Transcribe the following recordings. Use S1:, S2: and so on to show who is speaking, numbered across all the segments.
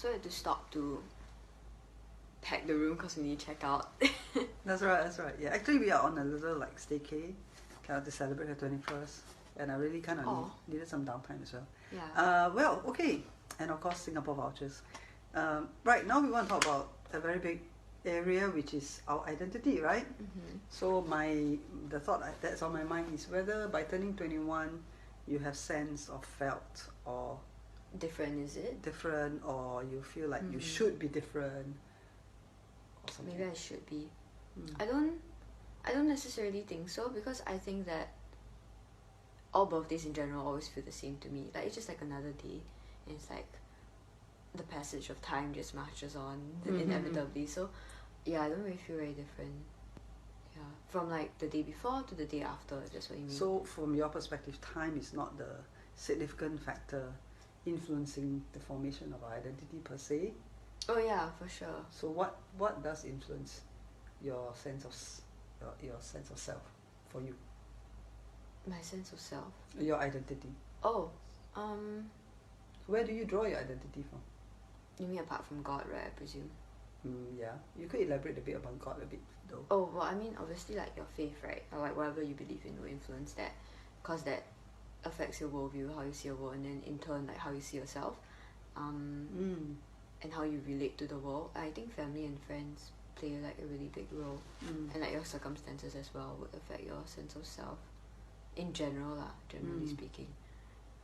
S1: So I had to stop to pack the room because we need to check out.
S2: That's right. Yeah, actually we are on a little like staycation, kind of to celebrate her 21st, and I really kind of needed some downtime as well.
S1: Yeah.
S2: Well, okay, and of course Singapore vouchers. Right now we want to talk about a very big area, which is our identity, right?
S1: Mm-hmm.
S2: So the thought that's on my mind is whether by turning 21 you have sense of felt or
S1: Different, is it?
S2: different, or you feel like you should be different or something.
S1: Maybe I should be. I don't necessarily think so, because I think that all birthdays in general always feel the same to me. Like, it's just like another day, and it's like the passage of time just marches on inevitably. So yeah, I don't really feel very different. Yeah, from like the day before to the day after, if that's what you mean.
S2: So from your perspective, time is not the significant factor influencing the formation of our identity per se?
S1: Oh yeah, for sure.
S2: So what does influence your sense of your sense of self for you?
S1: My sense of self.
S2: Your identity.
S1: Oh,
S2: where do you draw your identity from?
S1: you mean apart from God, right? I presume.
S2: Yeah, you could elaborate a bit about God a bit though.
S1: Oh well, I mean obviously like your faith, right? Or like whatever you believe in will influence that, cause that affects your worldview, how you see your world, and then in turn like how you see yourself, and how you relate to the world. I think family and friends play like a really big role, and like your circumstances as well would affect your sense of self. In general lah, generally speaking.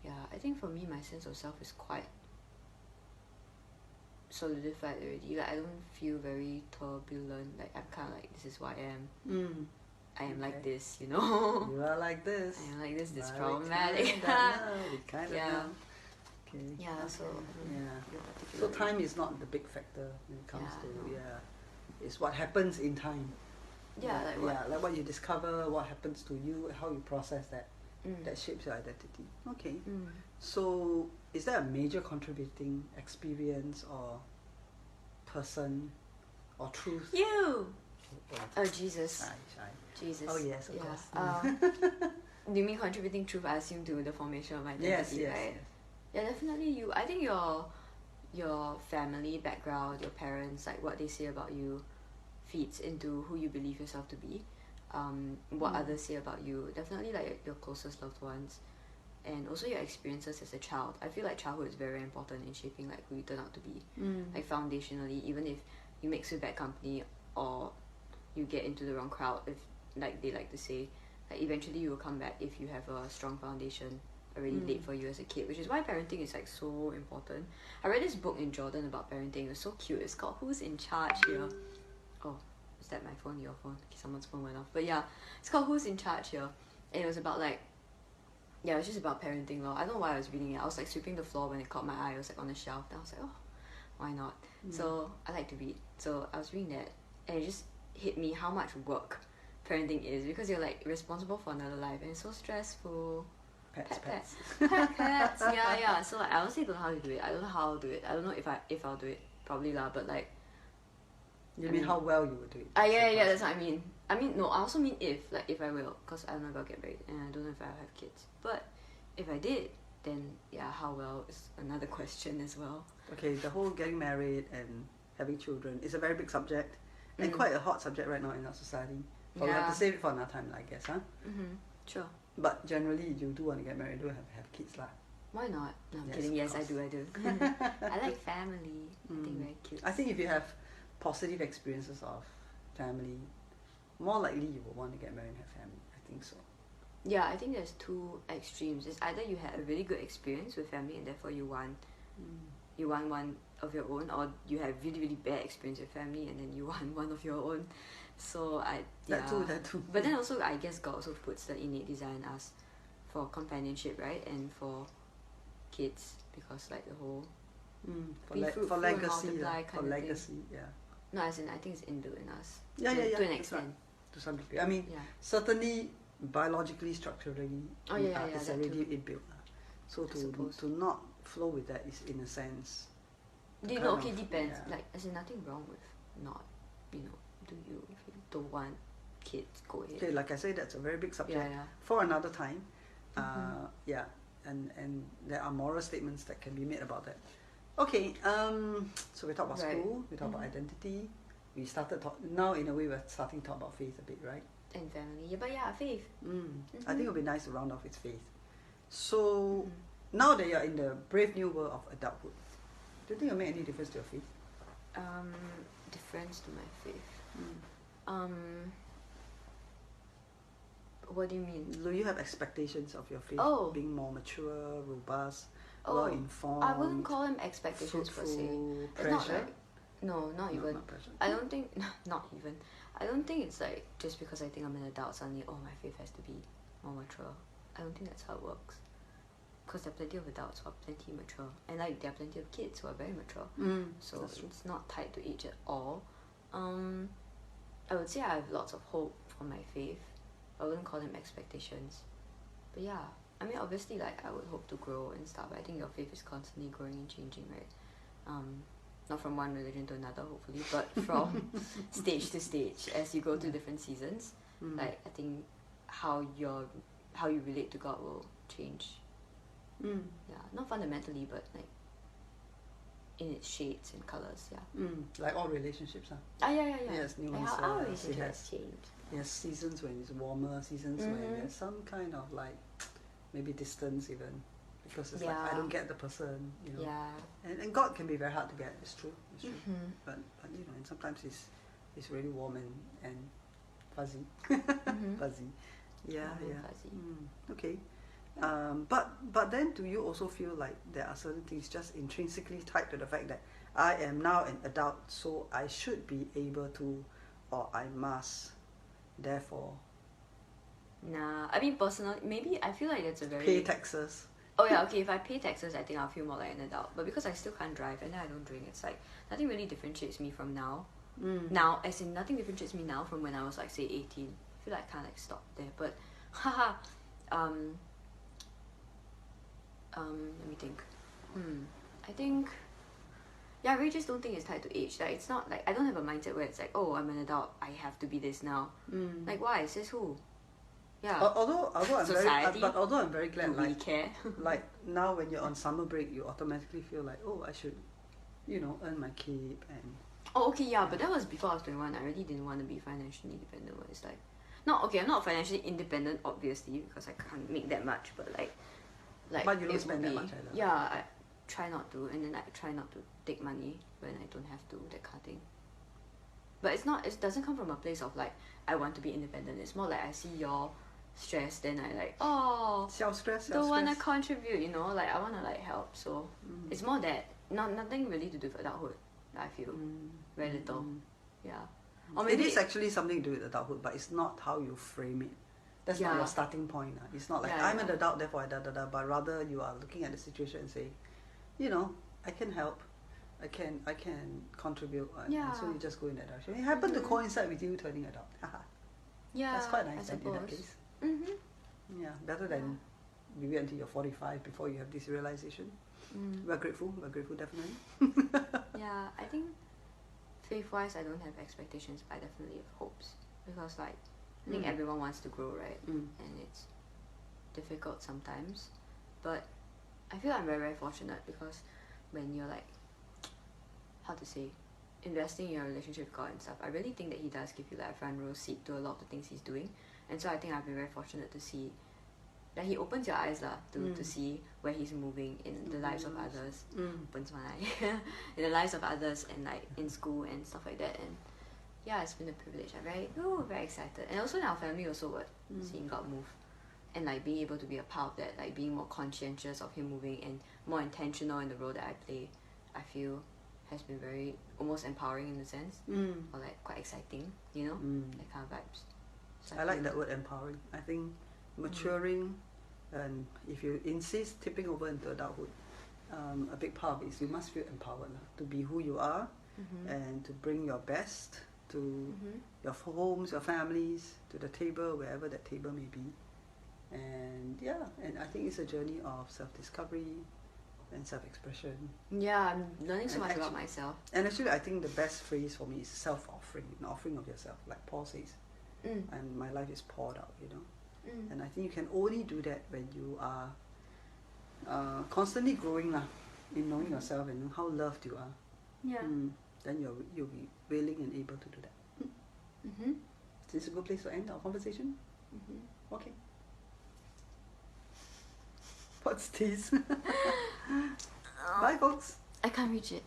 S1: Yeah, I think for me my sense of self is quite solidified already. Like I don't feel very turbulent. Like I'm kind of like, this is what I am. I am like this, you know.
S2: You are like this.
S1: I am like this. This
S2: Well,
S1: problematic.
S2: We kind of know. Okay.
S1: Yeah. So.
S2: So time is not the big factor when it comes to it's what happens in time.
S1: Yeah, like what?
S2: Yeah, like what you discover, what happens to you, how you process that. That shapes your identity. Okay. So is there a major contributing experience or person or truth?
S1: You. Oh Jesus.
S2: Shy.
S1: Jesus.
S2: Oh yes, of course.
S1: Do you mean contributing truth? I assume to the formation of my identity, right?
S2: Yes.
S1: Yeah, definitely you. I think your family background, your parents, like what they say about you, feeds into who you believe yourself to be. What others say about you, definitely like your closest loved ones, and also your experiences as a child. I feel like childhood is very important in shaping like who you turn out to be, like foundationally. Even if you mix with bad company or you get into the wrong crowd, if like they like to say, like eventually you will come back if you have a strong foundation already laid for you as a kid, which is why parenting is like so important. I read this book in Jordan about parenting. It was so cute. It's called Who's in Charge Here. Oh, is that my phone, your phone? Okay, someone's phone went off. But yeah, it's called Who's in Charge Here. And it was about like, yeah, it was just about parenting law. I don't know why I was reading it. I was like sweeping the floor when it caught my eye. It was like on the shelf. And I was like, oh, why not? So I like to read. So I was reading that, and it just hit me how much work parenting is, because you're like responsible for another life, and it's so stressful.
S2: Pets.
S1: Pets. Yeah. So like, I honestly don't know how to do it. I don't know how I'll do it. I don't know if I'll do it. Probably lah, but like.
S2: You mean how well you would do it?
S1: Yeah, that's what I mean. I mean, no, I also mean if I will, because I don't know if I'll get married, and I don't know if I'll have kids. But if I did, then yeah, how well is another question as well.
S2: Okay, the whole getting married and having children is a very big subject, and quite a hot subject right now in our society. But we have to save it for another time, I guess, huh?
S1: Sure.
S2: But generally, you do want to get married, you do have kids lah.
S1: Why not? No, I'm kidding. Yes, I do. I like family. I think very cute.
S2: I think if you have positive experiences of family, more likely you will want to get married and have family. I think so.
S1: Yeah, I think there's two extremes. It's either you had a really good experience with family and therefore you want one of your own, or you have really, really bad experience with family and then you want one of your own. So that too. But then also I guess God also puts the innate desire in us for companionship, right? And for kids, because like the whole
S2: for legacy, yeah.
S1: No, as in I think it's inbuilt in us.
S2: Yeah.
S1: To an extent.
S2: Right. To some degree. I mean, certainly biologically, structurally, it's already inbuilt. So to not flow with that is in a sense.
S1: Depends.
S2: Yeah.
S1: Like, as in nothing wrong with not, do you, if you don't want kids, go ahead.
S2: Okay, like I say, that's a very big subject for another time. And there are moral statements that can be made about that. Okay, so we talked about
S1: Right.
S2: school, we talked about identity, we started now in a way we're starting to talk about faith a bit, right?
S1: And family. Yeah, but yeah, faith.
S2: I think it would be nice to round off with faith. So now that you're in the brave new world of adulthood, do you think it'll make any difference to your faith?
S1: Difference to my faith. What do you mean?
S2: Do you have expectations of your faith being more mature, robust, well informed?
S1: I wouldn't call them expectations per se.
S2: Pressure?
S1: It's not like, no, not even.
S2: Not pressure.
S1: I don't think, not even. I don't think it's like just because I think I'm an adult suddenly, my faith has to be more mature. I don't think that's how it works. Because there are plenty of adults who are plenty mature, and like there are plenty of kids who are very mature. So it's not tied to age at all. I would say I have lots of hope for my faith. I wouldn't call them expectations. But yeah, I mean obviously like I would hope to grow and stuff. I think your faith is constantly growing and changing, right? Not from one religion to another hopefully, but from stage to stage as you go through different seasons. Like I think how you relate to God will change. Yeah, not fundamentally, but like in its shades and colours. Yeah.
S2: Like all relationships,
S1: Yeah.
S2: Yes, nuances.
S1: Like how our relationship has changed.
S2: Yes, seasons when it's warmer, seasons when there's some kind of like maybe distance even, because it's like I don't get the person, you know.
S1: Yeah.
S2: And God can be very hard to get. It's true. But you know, and sometimes it's really warm and fuzzy, fuzzy. Yeah.
S1: Fuzzy.
S2: Okay. But then do you also feel like there are certain things just intrinsically tied to the fact that I am now an adult, so I should be able to, or I must, therefore
S1: Nah, I mean personally, maybe I feel like that's a very...
S2: pay taxes?
S1: Oh yeah, okay, if I pay taxes, I think I'll feel more like an adult. But because I still can't drive and then I don't drink, it's like nothing really differentiates me from now. Now, as in nothing differentiates me now from when I was like say 18. I feel like I can't like stop there. But haha, let me think. I think, yeah, I really just don't think it's tied to age. Like it's not like I don't have a mindset where it's like, oh, I'm an adult, I have to be this now. Like why? Says who? Yeah.
S2: Although
S1: Society,
S2: although I'm very glad,
S1: do we care?
S2: like now when you're on summer break, you automatically feel like, oh, I should, you know, earn my keep and.
S1: Oh, okay, yeah, but that was before I was 21. I really didn't want to be financially independent. Where it's like, not okay. I'm not financially independent, obviously, because I can't make that much. But like.
S2: But you don't spend that much either.
S1: Yeah, I try not to, and then I try not to take money when I don't have to, that kind of thing. But it's not. It doesn't come from a place of like I want to be independent. It's more like I see your stress, then I like
S2: self-stress.
S1: Don't want to contribute. You know, like I want to like help. So it's more that nothing really to do with adulthood. I feel very little. Yeah. Or maybe
S2: it is actually something to do with adulthood, but it's not how you frame it. That's not your starting point. It's not like I'm an adult, therefore but rather you are looking at the situation and say, you know, I can help, I can contribute, and so you just go in that direction. It happened to coincide with you turning adult.
S1: Yeah,
S2: that's quite nice
S1: in
S2: that case. Yeah, better than we wait until you're 45 before you have this realization. We're grateful definitely.
S1: Yeah, I think faith-wise I don't have expectations, but I definitely have hopes, because like I think everyone wants to grow, right? And it's difficult sometimes, but I feel I'm very, very fortunate, because when you're like, how to say, investing in your relationship with God and stuff, I really think that He does give you like a front row seat to a lot of the things He's doing. And so I think I've been very fortunate to see that He opens your eyes to see where He's moving in the lives of others. Opens my eye. In the lives of others, and like in school and stuff like that. And yeah, it's been a privilege. I'm very excited. And also in our family also, seeing God move. And like being able to be a part of that, like being more conscientious of Him moving and more intentional in the role that I play, I feel has been very, almost empowering in a sense. Or like quite exciting, you know? That kind of vibes. So
S2: I like that word, empowering. I think maturing, and if you insist tipping over into adulthood, a big part of it is you must feel empowered to be who you are and to bring your best to your homes, your families, to the table, wherever that table may be. And yeah, and I think it's a journey of self-discovery and self-expression.
S1: Yeah, I'm learning so much about myself.
S2: And actually I think the best phrase for me is self-offering, an offering of yourself, like Paul says. And my life is poured out, you know. And I think you can only do that when you are constantly growing in knowing yourself and how loved you are,
S1: Yeah.
S2: then you'll be willing and able to do that.
S1: Mm-hmm.
S2: Is this a good place to end our conversation?
S1: Mm-hmm.
S2: Okay. What's this? Bye, folks.
S1: I can't reach it.